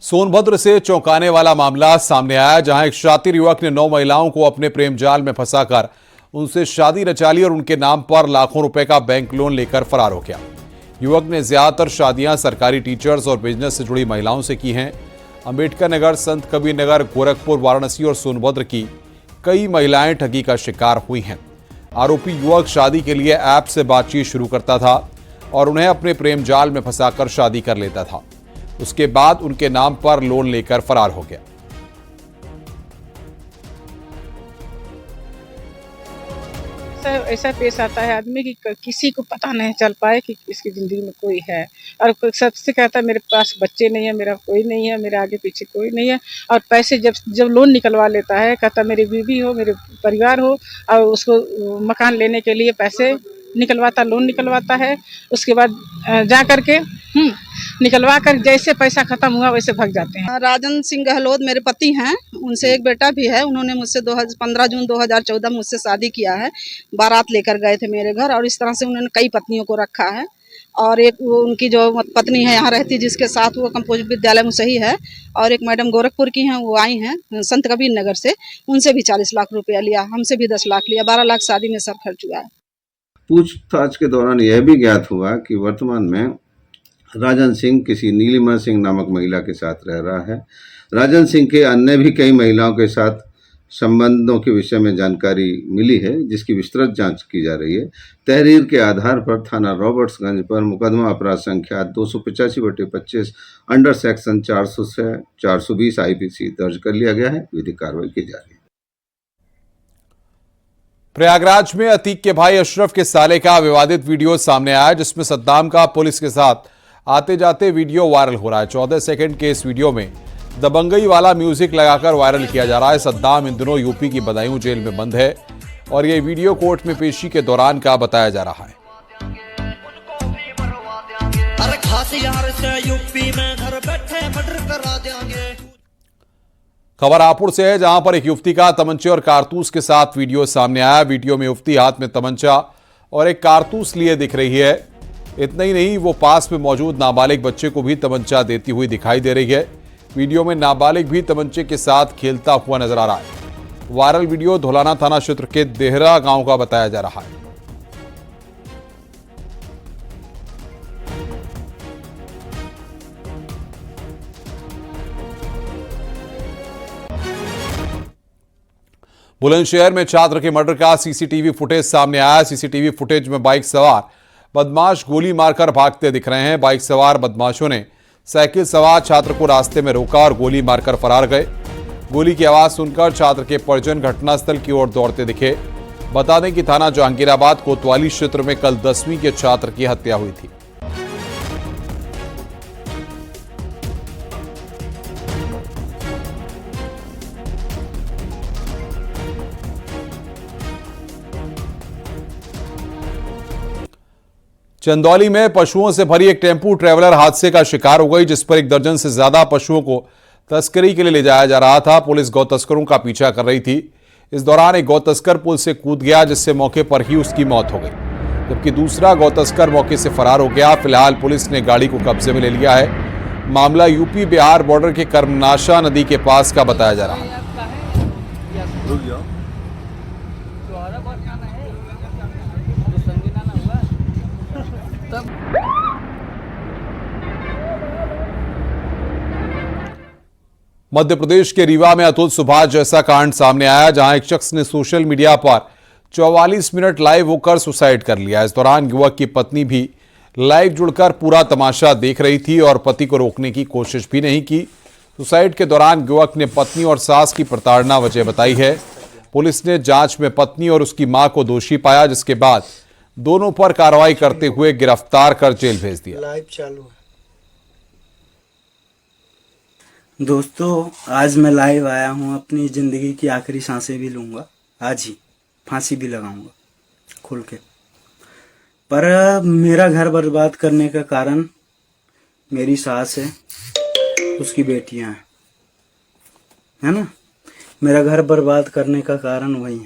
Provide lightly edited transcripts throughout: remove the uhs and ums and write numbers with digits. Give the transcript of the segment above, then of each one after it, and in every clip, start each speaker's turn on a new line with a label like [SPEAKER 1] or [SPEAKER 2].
[SPEAKER 1] सोनभद्र से चौंकाने वाला मामला सामने आया, जहां एक शातिर युवक ने 9 महिलाओं को अपने प्रेम जाल में फंसाकर उनसे शादी रचा ली और उनके नाम पर लाखों रुपए का बैंक लोन लेकर फरार हो गया। युवक ने ज्यादातर शादियां सरकारी टीचर्स और बिजनेस से जुड़ी महिलाओं से की हैं। अंबेडकर नगर, संत कबीर नगर, गोरखपुर, वाराणसी और सोनभद्र की कई महिलाएं ठगी का शिकार हुई हैं। आरोपी युवक शादी के लिए ऐप से बातचीत शुरू करता था और उन्हें अपने प्रेम जाल में फंसाकर शादी कर लेता था। उसके बाद उनके नाम पर लोन लेकर फरार हो गया।
[SPEAKER 2] ऐसा पेश आता है आदमी की किसी को पता नहीं चल पाए कि इसकी जिंदगी में कोई है, और सबसे कहता है मेरे पास बच्चे नहीं है, मेरा कोई नहीं है, मेरे आगे पीछे कोई नहीं है। और पैसे जब लोन निकलवा लेता है, कहता मेरी बीवी हो, मेरे परिवार हो, और उसको मकान लेने के लिए पैसे निकलवाता, लोन निकलवाता है। उसके बाद जा करके निकलवा कर जैसे पैसा खत्म हुआ वैसे भाग जाते हैं।
[SPEAKER 3] राजन सिंह गहलोत मेरे पति हैं, उनसे एक बेटा भी है। उन्होंने मुझसे 15 जून 2014 मुझसे शादी किया है। बारात लेकर गए थे मेरे घर, और इस तरह से उन्होंने कई पत्नियों को रखा है। और एक उनकी जो पत्नी है यहाँ रहती, जिसके साथ वो कंपोजिट विद्यालय में सही है, और एक मैडम गोरखपुर की हैं, वो आई हैं संत कबीर नगर से। उनसे भी 40 लाख रुपया लिया, हमसे भी 10 लाख लिया। 12 लाख शादी में सब खर्च हुआ है।
[SPEAKER 4] पूछताछ के दौरान यह भी ज्ञात हुआ कि वर्तमान में राजन सिंह किसी नीलिमा सिंह नामक महिला के साथ रह रहा है। राजन सिंह के अन्य भी कई महिलाओं के साथ संबंधों के विषय में जानकारी मिली है, जिसकी विस्तृत जांच की जा रही है। तहरीर के आधार पर थाना रॉबर्ट्सगंज पर मुकदमा अपराध संख्या 285/25 अंडर सेक्शन 400 से 420 IPC दर्ज कर लिया गया है। विधिक कार्रवाई की जा रही है।
[SPEAKER 1] प्रयागराज में अतीक के भाई अशरफ के साले का विवादित वीडियो सामने आया, जिसमें सद्दाम का पुलिस के साथ आते जाते वीडियो वायरल हो रहा है। 14 सेकंड के इस वीडियो में दबंगई वाला म्यूजिक लगाकर वायरल किया जा रहा है। सद्दाम इन दिनों यूपी की बदायूं जेल में बंद है और यह वीडियो कोर्ट में पेशी के दौरान का बताया जा रहा है। खबर हापुड़ से है, जहां पर एक युवती का तमंचे और कारतूस के साथ वीडियो सामने आया। वीडियो में युवती हाथ में तमंचा और एक कारतूस लिए दिख रही है। इतना ही नहीं, वो पास में मौजूद नाबालिग बच्चे को भी तमंचा देती हुई दिखाई दे रही है। वीडियो में नाबालिग भी तमंचे के साथ खेलता हुआ नजर आ रहा है। वायरल वीडियो धौलाना थाना क्षेत्र के देहरा गांव का बताया जा रहा है। बुलंदशहर में छात्र के मर्डर का सीसीटीवी फुटेज सामने आया। सीसीटीवी फुटेज में बाइक सवार बदमाश गोली मारकर भागते दिख रहे हैं। बाइक सवार बदमाशों ने साइकिल सवार छात्र को रास्ते में रोका और गोली मारकर फरार गए। गोली की आवाज सुनकर छात्र के परिजन घटनास्थल की ओर दौड़ते दिखे। बता दें कि थाना जहांगीराबाद कोतवाली क्षेत्र में कल 10वीं के छात्र की हत्या हुई थी। चंदौली में पशुओं से भरी एक टेम्पू ट्रैवलर हादसे का शिकार हो गई, जिस पर 1 दर्जन से ज्यादा पशुओं को तस्करी के लिए ले जाया जा रहा था। पुलिस गौ तस्करों का पीछा कर रही थी। इस दौरान एक गौ तस्कर पुल से कूद गया, जिससे मौके पर ही उसकी मौत हो गई, जबकि दूसरा गौ तस्कर मौके से फरार हो गया। फिलहाल पुलिस ने गाड़ी को कब्जे में ले लिया है। मामला यूपी बिहार बॉर्डर के कर्मनाशा नदी के पास का बताया जा रहा है। मध्य प्रदेश के रीवा में अतुल सुभाष जैसा कांड सामने आया, जहां एक शख्स ने सोशल मीडिया पर 44 मिनट लाइव होकर सुसाइड कर लिया। इस दौरान युवक की पत्नी भी लाइव जुड़कर पूरा तमाशा देख रही थी और पति को रोकने की कोशिश भी नहीं की। सुसाइड के दौरान युवक ने पत्नी और सास की प्रताड़ना वजह बताई है। पुलिस ने जांच में पत्नी और उसकी मां को दोषी पाया, जिसके बाद दोनों पर कार्रवाई करते हुए गिरफ्तार कर जेल भेज दिया।
[SPEAKER 5] लाइव चालू है। दोस्तों, आज मैं लाइव आया हूँ। अपनी ज़िंदगी की आखिरी सांसें भी लूँगा, आज ही फांसी भी लगाऊंगा खुल के। पर मेरा घर बर्बाद करने का कारण मेरी सास है, उसकी बेटियाँ हैं, है ना। मेरा घर बर्बाद करने का कारण वही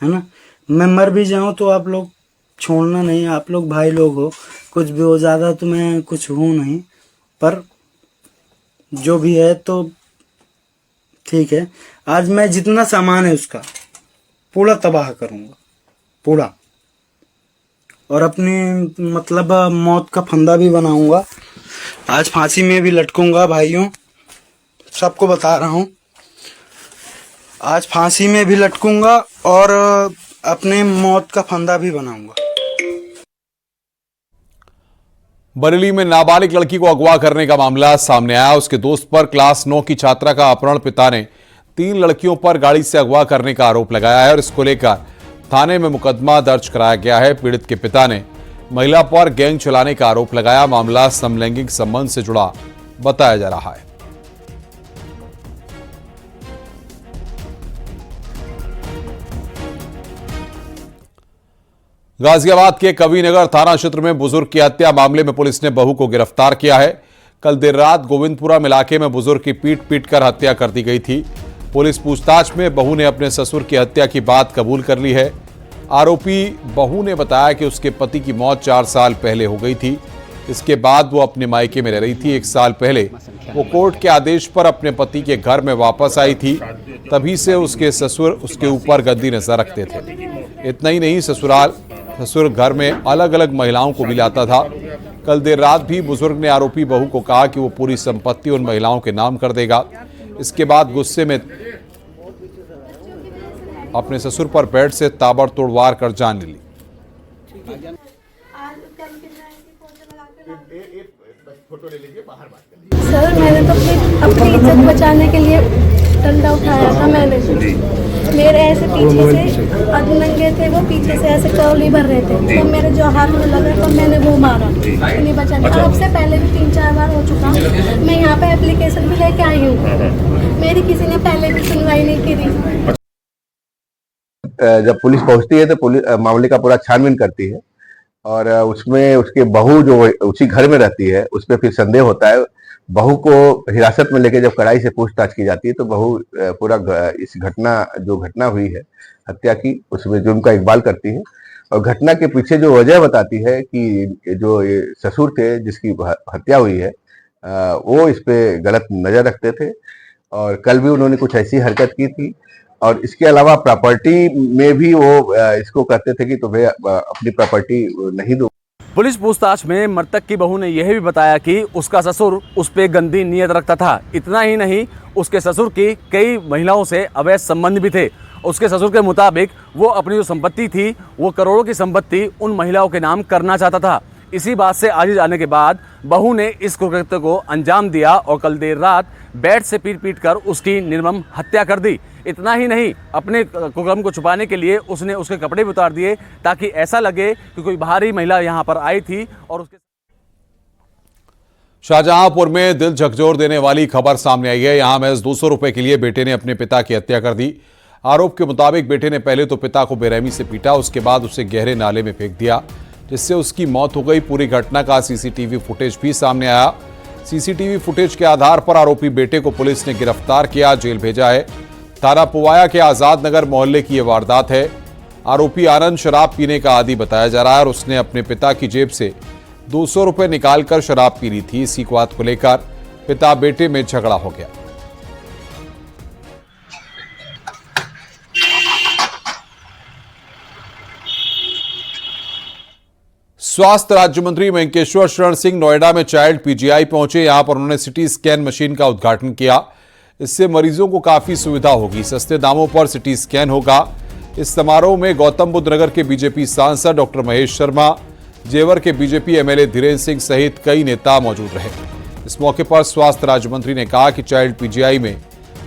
[SPEAKER 5] है ना। मैं मर भी जाऊँ तो आप लोग छोड़ना नहीं। आप लोग भाई लोग हो, कुछ भी हो, ज़्यादा तो मैं कुछ हूँ नहीं, पर जो भी है तो ठीक है। आज मैं जितना सामान है उसका पूरा तबाह करूँगा, पूरा, और अपनी मतलब मौत का फंदा भी बनाऊंगा। आज फांसी में भी लटकूंगा भाइयों, सबको बता रहा हूँ। आज फांसी में भी लटकूंगा और अपने मौत का फंदा भी बनाऊंगा।
[SPEAKER 1] बरेली में नाबालिग लड़की को अगवा करने का मामला सामने आया। उसके दोस्त पर क्लास 9 की छात्रा का अपहरण पिता ने 3 लड़कियों पर गाड़ी से अगवा करने का आरोप लगाया है और इसको लेकर थाने में मुकदमा दर्ज कराया गया है। पीड़ित के पिता ने महिला पर गैंग चलाने का आरोप लगाया। मामला समलैंगिक संबंध से जुड़ा बताया जा रहा है। गाजियाबाद के कविनगर थाना क्षेत्र में बुजुर्ग की हत्या मामले में पुलिस ने बहू को गिरफ्तार किया है। कल देर रात गोविंदपुरा इलाके में बुजुर्ग की पीट कर हत्या कर दी गई थी। पुलिस पूछताछ में बहू ने अपने ससुर की हत्या की बात कबूल कर ली है। आरोपी बहू ने बताया कि उसके पति की मौत 4 साल पहले हो गई थी। इसके बाद वो अपने मायके में रह रही थी। 1 साल पहले वो कोर्ट के आदेश पर अपने पति के घर में वापस आई थी। तभी से उसके ससुर उसके ऊपर गंदी नजर रखते थे। इतना ही नहीं, ससुर घर में अलग अलग महिलाओं को भी लाता था। कल देर रात भी बुजुर्ग ने आरोपी बहू को कहा कि वो पूरी संपत्ति उन महिलाओं के नाम कर देगा। इसके बाद गुस्से में अपने ससुर पर बेड से ताबड़तोड़ वार कर जान ले ली।
[SPEAKER 6] सर, मैंने तो अपनी इज्जत बचाने के लिए डंडा उठाया था। मैंने मेरे ऐसे पीछे से अधनंगे थे, वो पीछे से ऐसे कौली भर रहे थे, तो मेरे जो हाथ में लगा तो मैंने वो मारा अपनी बचाने। और अब से पहले भी 3-4 बार हो चुका। मैं यहाँ पे एप्लीकेशन भी लेके आई हूँ, मेरी किसी ने पहले भी सुनवाई नहीं की।
[SPEAKER 7] जब पुलिस पहुंचती है तो पुलिस मामले का पूरा छानबीन करती है और उसमें उसके बहू जो उसी घर में रहती है उस पर फिर संदेह होता है। बहू को हिरासत में लेके जब कड़ाई से पूछताछ की जाती है तो बहू पूरा इस घटना हुई है हत्या की, उसमें जुर्म का इकबाल करती है और घटना के पीछे जो वजह बताती है कि जो ये ससुर थे जिसकी हत्या हुई है वो इस पे गलत नजर रखते थे और कल भी उन्होंने कुछ ऐसी हरकत की थी। और इसके अलावा प्रॉपर्टी में भी वो इसको कहते थे कि तुम्हें अपनी प्रॉपर्टी नहीं दो।
[SPEAKER 8] पुलिस पूछताछ में मृतक की बहू ने यह भी बताया कि उसका ससुर उस पे गंदी नीयत रखता था। इतना ही नहीं, उसके ससुर की कई महिलाओं से अवैध संबंध भी थे। उसके ससुर के मुताबिक वो अपनी जो संपत्ति थी वो करोड़ों की संपत्ति उन महिलाओं के नाम करना चाहता था। इसी बात से आजिज आने के बाद बहू ने इस कुकृत्य को अंजाम दिया और कल देर रात बेड से पीट कर उसकी निर्मम हत्या कर दी। इतना ही नहीं, अपने कुकर्म को छुपाने के लिए उसने उसके कपड़े भी उतार दिए ताकि ऐसा लगे कि कोई बाहरी महिला यहाँ पर आई थी। और उसके
[SPEAKER 1] शाहजहांपुर में दिल झकझोर देने वाली खबर सामने आई है। यहां महज 200 रुपए के लिए बेटे ने अपने पिता की हत्या कर दी। आरोप के मुताबिक बेटे ने पहले तो पिता को बेरहमी से पीटा, उसके बाद उसे गहरे नाले में फेंक दिया जिससे उसकी मौत हो गई। पूरी घटना का सीसीटीवी फुटेज भी सामने आया। सीसीटीवी फुटेज के आधार पर आरोपी बेटे को पुलिस ने गिरफ्तार किया, जेल भेजा है। थाना पुवाया के आजाद नगर मोहल्ले की यह वारदात है। आरोपी आनंद शराब पीने का आदी बताया जा रहा है और उसने अपने पिता की जेब से 200 रुपए निकालकर शराब पी ली थी। इसी बात को लेकर पिता बेटे में झगड़ा हो गया। स्वास्थ्य राज्य मंत्री वेंकटेश्वर शरण सिंह नोएडा में चाइल्ड पीजीआई पहुंचे। यहां पर उन्होंने सिटी स्कैन मशीन का उद्घाटन किया। इससे मरीजों को काफी सुविधा होगी, सस्ते दामों पर सिटी स्कैन होगा। इस समारोह में गौतम बुद्ध नगर के बीजेपी सांसद डॉक्टर महेश शर्मा, जेवर के बीजेपी एमएलए धीरेन्द्र सिंह सहित कई नेता मौजूद रहे। इस मौके पर स्वास्थ्य राज्य मंत्री ने कहा कि चाइल्ड पीजीआई में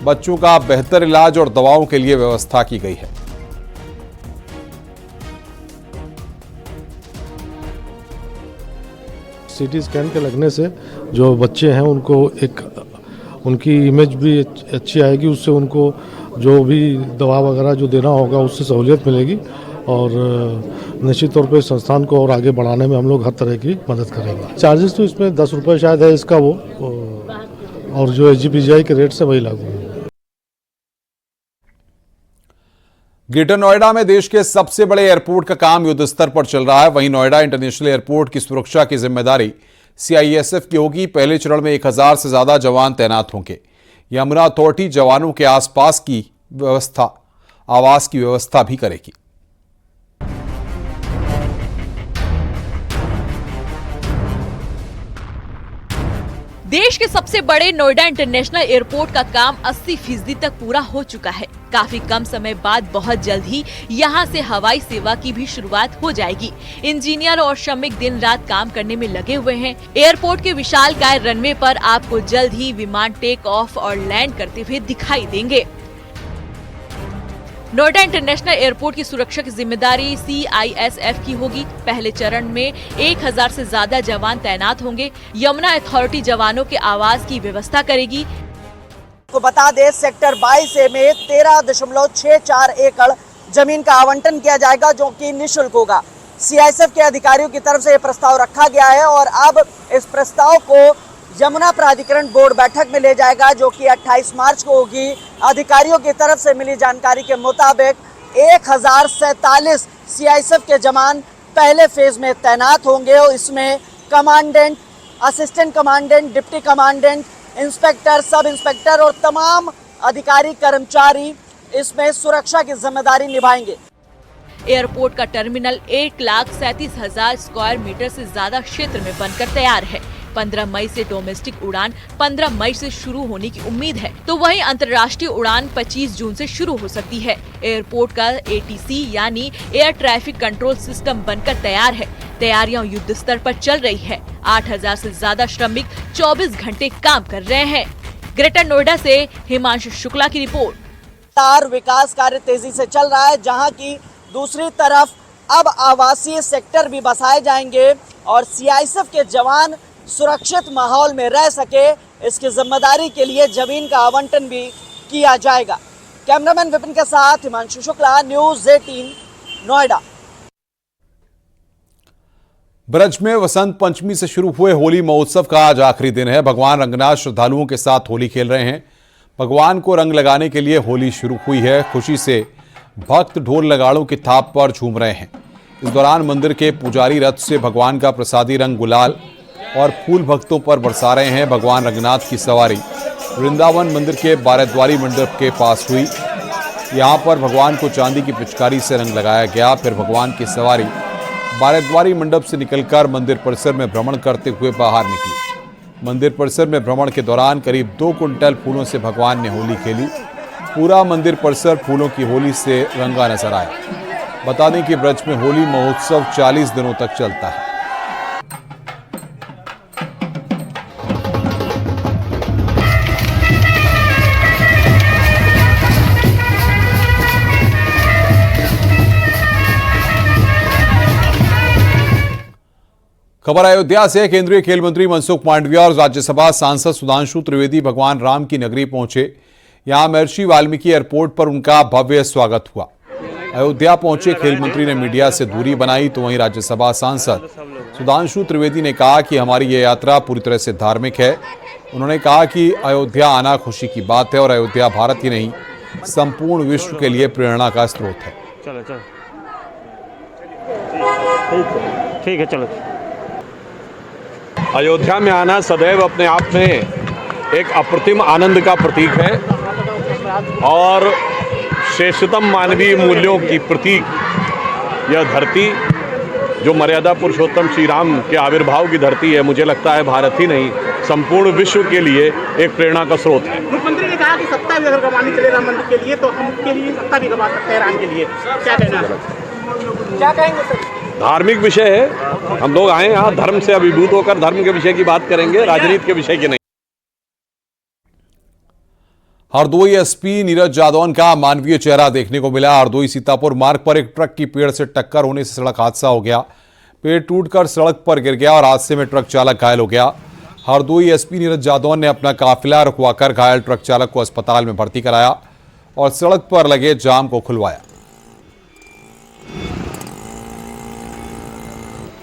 [SPEAKER 1] बच्चों का बेहतर इलाज और दवाओं के लिए व्यवस्था की गई है।
[SPEAKER 9] सीटी स्कैन के लगने से जो बच्चे हैं उनको एक उनकी इमेज भी अच्छी आएगी, उससे उनको जो भी दवा वगैरह जो देना होगा उससे सहूलियत मिलेगी और निश्चित तौर पे संस्थान को और आगे बढ़ाने में हम लोग हर तरह की मदद करेंगे। चार्जेस तो इसमें 10 रुपये शायद है इसका वो, और जो एजीपीजीआई के रेट से वही लागू है।
[SPEAKER 1] ग्रेटर नोएडा में देश के सबसे बड़े एयरपोर्ट का काम युद्ध स्तर पर चल रहा है। वहीं नोएडा इंटरनेशनल एयरपोर्ट की सुरक्षा की जिम्मेदारी सीआईएसएफ की होगी। पहले चरण में 1000 से ज्यादा जवान तैनात होंगे। यमुना अथॉरिटी जवानों के आवास की व्यवस्था भी करेगी।
[SPEAKER 10] देश के सबसे बड़े नोएडा इंटरनेशनल एयरपोर्ट का काम 80% तक पूरा हो चुका है। काफी कम समय बाद बहुत जल्द ही यहां से हवाई सेवा की भी शुरुआत हो जाएगी। इंजीनियर और श्रमिक दिन रात काम करने में लगे हुए हैं। एयरपोर्ट के विशालकाय रनवे पर आपको जल्द ही विमान टेक ऑफ और लैंड करते हुए दिखाई देंगे। नोएडा इंटरनेशनल एयरपोर्ट की सुरक्षा की जिम्मेदारी सीआईएसएफ की होगी। पहले चरण में 1000 से ज्यादा जवान तैनात होंगे। यमुना अथॉरिटी जवानों के आवास की व्यवस्था करेगी।
[SPEAKER 11] तो बता दें, सेक्टर 22A में 13.64 एकड़ जमीन का आवंटन किया जाएगा, जो कि निःशुल्क होगा। सीआईएसएफ के अधिकारियों की तरफ से यह प्रस्ताव रखा गया है और अब इस प्रस्ताव को यमुना प्राधिकरण बोर्ड बैठक में ले जाएगा, जो कि 28 मार्च को होगी। अधिकारियों की तरफ से मिली जानकारी के मुताबिक 1047 सीआईएसएफ के जवान पहले फेज में तैनात होंगे और इसमें commandant, assistant commandant, deputy commandant, inspector, sub inspector और तमाम अधिकारी कर्मचारी इसमें सुरक्षा की जिम्मेदारी निभाएंगे।
[SPEAKER 10] एयरपोर्ट का टर्मिनल 1,37,000 स्क्वायर मीटर से ज्यादा क्षेत्र में बनकर तैयार है। 15 मई से डोमेस्टिक उड़ान 15 मई से शुरू होने की उम्मीद है, तो वहीं अंतर्राष्ट्रीय उड़ान 25 जून से शुरू हो सकती है। एयरपोर्ट का एटीसी यानी एयर ट्रैफिक कंट्रोल सिस्टम बनकर तैयार है। तैयारियां युद्ध स्तर पर चल रही है। 8000 से ज्यादा श्रमिक 24 घंटे काम कर रहे हैं। ग्रेटर नोएडा से हिमांशु शुक्ला की रिपोर्ट।
[SPEAKER 11] विकास कार्य तेजी से चल रहा है, जहां की दूसरी तरफ अब आवासीय सेक्टर भी बसाए जाएंगे और सीआईएसएफ के जवान सुरक्षित माहौल में रह सके, इसकी जिम्मेदारी के लिए जमीन का आवंटन भी किया जाएगा। कैमरामैन विपिन के साथ हिमांशु शुक्ला, न्यूज़ 18 नोएडा।
[SPEAKER 1] ब्रज में वसंत पंचमी से शुरू हुए होली महोत्सव का आज आखिरी दिन है। भगवान रंगनाथ श्रद्धालुओं के साथ होली खेल रहे हैं। भगवान को रंग लगाने के लिए होली शुरू हुई है। खुशी से भक्त ढोल नगाड़ों की थाप पर झूम रहे हैं। इस दौरान मंदिर के पुजारी रथ से भगवान का प्रसादी रंग गुलाल और फूल भक्तों पर बरसा रहे हैं। भगवान रंगनाथ की सवारी वृंदावन मंदिर के बारद्वारी मंडप के पास हुई। यहाँ पर भगवान को चांदी की पिचकारी से रंग लगाया गया। फिर भगवान की सवारी बारद्वारी मंडप से निकलकर मंदिर परिसर में भ्रमण करते हुए बाहर निकली। मंदिर परिसर में भ्रमण के दौरान करीब 2 कुंटल फूलों से भगवान ने होली खेली। पूरा मंदिर परिसर फूलों की होली से रंगा नजर आया। बता दें कि ब्रज में होली महोत्सव 40 दिनों तक चलता है। खबर अयोध्या से। केंद्रीय खेल मंत्री मनसुख मांडविया और राज्यसभा सांसद सुधांशु त्रिवेदी भगवान राम की नगरी पहुंचे। यहां महर्षि वाल्मीकि एयरपोर्ट पर उनका भव्य स्वागत हुआ। अयोध्या पहुंचे खेल मंत्री ने मीडिया से दूरी बनाई, तो वहीं राज्यसभा सांसद सुधांशु त्रिवेदी ने कहा कि हमारी ये यात्रा पूरी तरह से धार्मिक है। उन्होंने कहा कि अयोध्या आना खुशी की बात है और अयोध्या भारत ही नहीं, संपूर्ण विश्व के लिए प्रेरणा का स्रोत है।
[SPEAKER 12] ठीक है, चलो। अयोध्या में आना सदैव अपने आप में एक अप्रतिम आनंद का प्रतीक है और श्रेष्ठतम मानवीय मूल्यों की प्रतीक यह धरती, जो मर्यादा पुरुषोत्तम श्री राम के आविर्भाव की धरती है, मुझे लगता है भारत ही नहीं, संपूर्ण विश्व के लिए एक प्रेरणा का स्रोत है।
[SPEAKER 13] मुख्यमंत्री ने कहा कि सत्ता भी अगर गंवानी चले राम मंदिर के लिए, तो हम उसके लिए सत्ता भी गंवा सकते हैं राम के लिए, क्या कहना है? क्या कहेंगे सर?
[SPEAKER 12] धार्मिक विषय है, हम लोग आए यहाँ धर्म से अभिभूत होकर धर्म के विषय की बात करेंगे, राजनीति के विषय की नहीं।
[SPEAKER 1] हरदोई एसपी नीरज जादौन का मानवीय चेहरा देखने को मिला। हरदोई सीतापुर मार्ग पर एक ट्रक की पेड़ से टक्कर होने से सड़क हादसा हो गया। पेड़ टूटकर सड़क पर गिर गया और हादसे में ट्रक चालक घायल हो गया। हरदोई एसपी नीरज जादौन ने अपना काफिला रुकवाकर घायल ट्रक चालक को अस्पताल में भर्ती कराया और सड़क पर लगे जाम को खुलवाया।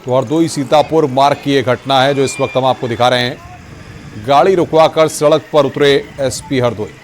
[SPEAKER 1] तो हरदोई सीतापुर मार्ग की यह घटना है जो इस वक्त हम आपको दिखा रहे हैं। गाड़ी रुकवाकर सड़क पर उतरे एसपी हरदोई।